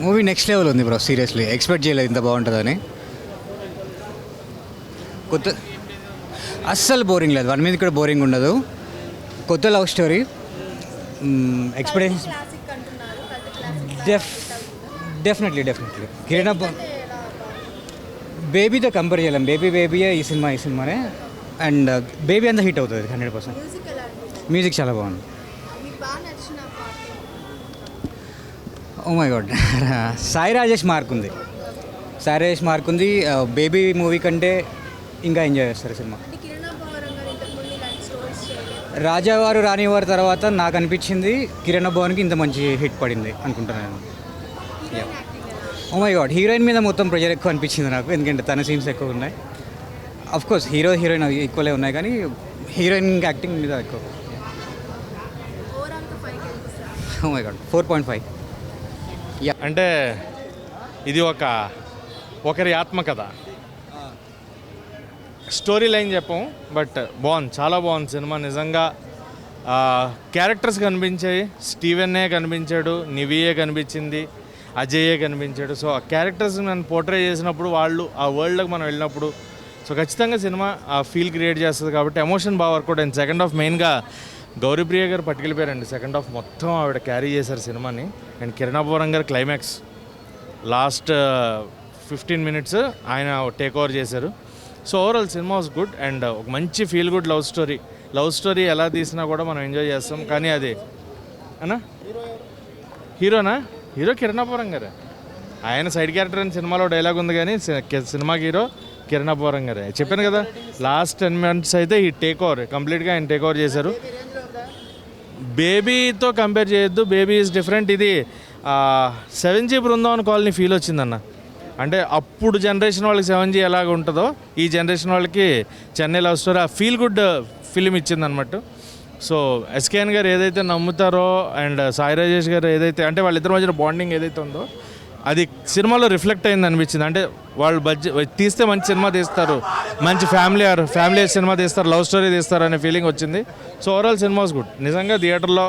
Movie next level ఉంది bro. Seriously expect చేయలేదు ఇంత బాగుంటుందని. కొత్త అస్సలు బోరింగ్ లేదు. 1 మీద కూడా బోరింగ్ ఉండదు. కొత్త love story. Expectation definitely Kiran బేబీతో కంపేర్ చేయలేం. బేబీయే ఈ సినిమానే. అండ్ బేబీ అంతా హిట్ అవుతుంది 100%. మ్యూజిక్ చాలా బాగుంది. Oh my God, Sai Rajesh mark ఉంది. బేబీ మూవీ కంటే ఇంకా ఎంజాయ్ చేస్తారు సినిమా. రాజావారు రానివారు తర్వాత నాకు అనిపించింది కిరణ్ భవన్కి ఇంత మంచి హిట్ పడింది అనుకుంటున్నాను. ఓ మై గాడ్, హీరోయిన్ మీద మొత్తం ప్రెజర్ ఎక్కువ అనిపించింది నాకు. ఎందుకంటే తన సీన్స్ ఎక్కువ ఉన్నాయి. అఫ్ కోర్స్ హీరోయిన్ ఈక్వలే ఉన్నాయి, కానీ హీరోయిన్ యాక్టింగ్ మీద ఎక్కువ. Oh my God, 4.5. అంటే ఇది ఒకరి ఆత్మకథ. స్టోరీ లైన్ చెప్పం, బట్ బాగుంది, చాలా బాగుంది సినిమా. నిజంగా క్యారెక్టర్స్ కనిపించాయి. స్టీవెన్నే కనిపించాడు, నివియే కనిపించింది, అజయ్యే కనిపించాడు. సో ఆ క్యారెక్టర్స్ నన్ను పోర్ట్రే చేసినప్పుడు వాళ్ళు ఆ వరల్డ్లోకి మనం వెళ్ళినప్పుడు సో ఖచ్చితంగా సినిమా ఆ ఫీల్ క్రియేట్ చేస్తుంది. కాబట్టి ఎమోషన్ బాగా వర్కౌట్ అయింది. సెకండ్ హాఫ్ మెయిన్గా గౌరీప్రియ గారు పట్టుకెళ్ళిపోయారండి. సెకండ్ హాఫ్ మొత్తం ఆవిడ క్యారీ చేశారు సినిమాని. అండ్ కిరణ్ అబ్బవరం గారు క్లైమాక్స్ లాస్ట్ 15 minutes ఆయన టేక్ ఓవర్ చేశారు. So overall cinema was good. And ఒక మంచి ఫీల్ గుడ్ లవ్ స్టోరీ ఎలా తీసినా కూడా మనం ఎంజాయ్ చేస్తాం. కానీ అది అన్నా హీరో కిరణ్ అబ్బవరం గారే. ఆయన సైడ్ క్యారెక్టర్ అని సినిమాలో డైలాగ్ ఉంది, కానీ సినిమాకి హీరో కిరణ్ అబ్బవరం గారే. చెప్పాను కదా, లాస్ట్ 10 minutes అయితే ఈ కంప్లీట్గా ఆయన టేక్ ఓవర్ చేశారు. బేబీతో కంపేర్ చేయొద్దు, బేబీ ఈజ్ డిఫరెంట్. ఇది 7G బృందావన్ కాలనీ ఫీల్ వచ్చిందన్న. అంటే అప్పుడు జనరేషన్ వాళ్ళకి 7G ఎలాగ ఉంటుందో ఈ జనరేషన్ వాళ్ళకి చెన్నై లవ్ స్టోరీ ఆ ఫీల్ గుడ్ ఫిలిం ఇచ్చిందనమాట. సో ఎస్కేఎన్ గారు ఏదైతే నమ్ముతారో అండ్ సాయి రాజేష్ గారు ఏదైతే అంటే వాళ్ళిద్దరి మధ్యన బాండింగ్ ఏదైతే ఉందో అది సినిమాలో రిఫ్లెక్ట్ అయింది అనిపించింది. అంటే వాళ్ళు తీస్తే మంచి సినిమా తీస్తారు, మంచి ఫ్యామిలీ సినిమా తీస్తారు, లవ్ స్టోరీ తీస్తారు అనే ఫీలింగ్ వచ్చింది. So overall cinema was good. నిజంగా థియేటర్లో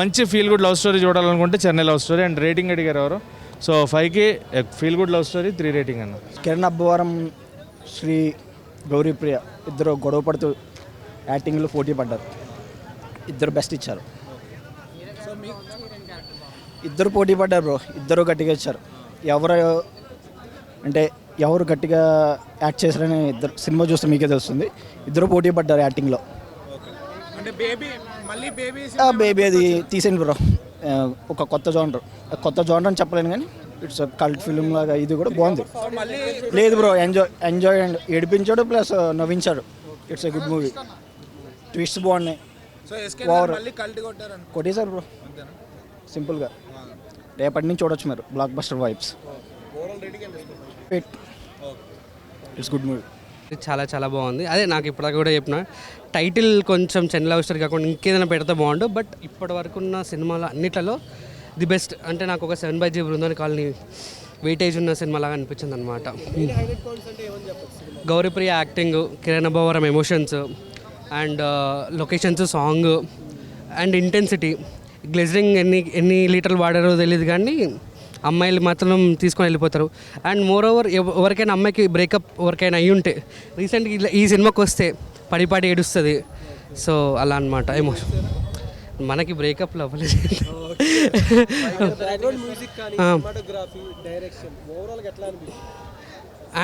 మంచి ఫీల్ గుడ్ లవ్ స్టోరీ చూడాలనుకుంటే Chennai love story. And rating అడిగారు ఎవరు. సో 5కి feel good love story 3 rating అన్న. కిరణ్ అబ్బవరం, శ్రీ గౌరీప్రియ ఇద్దరు గొడవ పడుతూ యాక్టింగ్లో పోటీ పడ్డారు. ఇద్దరు బెస్ట్ ఇచ్చారు. ఇద్దరు పోటీ పడ్డారు బ్రో. ఇద్దరు గట్టిగా ఇచ్చారు. ఎవరు గట్టిగా యాక్ట్ చేశారని ఇద్దరు సినిమా చూస్తే మీకే తెలుస్తుంది. ఇద్దరు పోటీ పడ్డారు యాక్టింగ్లో. బేబీ అది తీసేయండి బ్రో. ఒక కొత్త జానర్ అని చెప్పలేను, కానీ ఇట్స్ కల్ట్ ఫిల్మ్ లాగా ఇది కూడా బాగుంది. లేదు బ్రో, ఎంజాయ్ అండ్ ఏడిపించాడు ప్లస్ నవ్వించాడు. It's a good movie. Twist బాగున్నాయి. కొట్టేశారు బ్రో సింపుల్గా. రేపటి నుంచి చూడొచ్చు మీరు. Blockbuster vibes. It's good movie. చాలా బాగుంది. అదే నాకు ఇప్పటిదాకా కూడా చెప్పిన టైటిల్ కొంచెం చెన్నై లవ్ స్టోరీ కాకుండా ఇంకేదైనా పెడితే బాగుండు. బట్ ఇప్పటి వరకు ఉన్న సినిమాలు అన్నిట్లలో ది బెస్ట్ అంటే నాకు ఒక 7G బృందావన్ కాలనీ వెయిటేజ్ ఉన్న సినిమా లాగా అనిపించింది అనమాట. Gouri Priya acting, Kiran Abbavaram emotions and locations, song and intensity. Glycerine ఎన్ని లీటర్లు వాడారో తెలియదు, కానీ అమ్మాయిలు మాత్రం తీసుకొని వెళ్ళిపోతారు. అండ్ మోర్ ఓవర్ ఎవరికైనా అమ్మాయికి బ్రేకప్ ఎవరికైనా అయ్యి ఉంటే రీసెంట్గా ఈ సినిమాకి వస్తే పడి ఏడుస్తుంది. సో అలా అనమాట ఎమోషన్. మనకి బ్రేకప్లు అవ్వలేదు.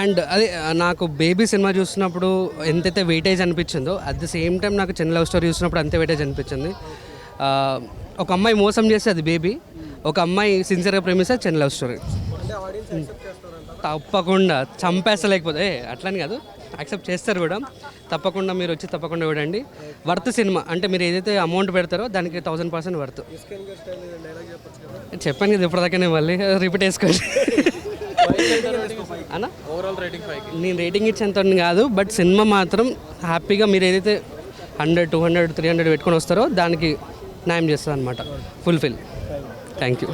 అండ్ అదే నాకు బేబీ సినిమా చూసినప్పుడు ఎంతైతే వెయిటేజ్ అనిపించిందో అట్ ద సేమ్ టైం నాకు చెన్నై లవ్ స్టోరీ చూసినప్పుడు అంతే వెయిటేజ్ అనిపించింది. ఒక అమ్మాయి మోసం చేస్తే అది బేబీ, ఒక అమ్మాయి సిన్సియర్గా ప్రేమిస్తే చెన్నై లవ్ స్టోరీ. తప్పకుండా చంపేస్తలేకపోతే అట్లని కాదు, యాక్సెప్ట్ చేస్తారు కూడా. తప్పకుండా మీరు వచ్చి తప్పకుండా చూడండి. Worth cinema. అంటే మీరు ఏదైతే అమౌంట్ పెడతారో దానికి 1000% వర్త్. చెప్పాను కదా ఇప్పటిదాకానే, మళ్ళీ రిపీట్ వేసుకోండి అన్న. నేను రేటింగ్ ఇచ్చేంత కాదు, బట్ సినిమా మాత్రం హ్యాపీగా మీరు ఏదైతే 100, 200, 300 పెట్టుకొని వస్తారో దానికి న్యాయం చేస్తుంది అనమాట. ఫుల్ఫిల్. Thank you.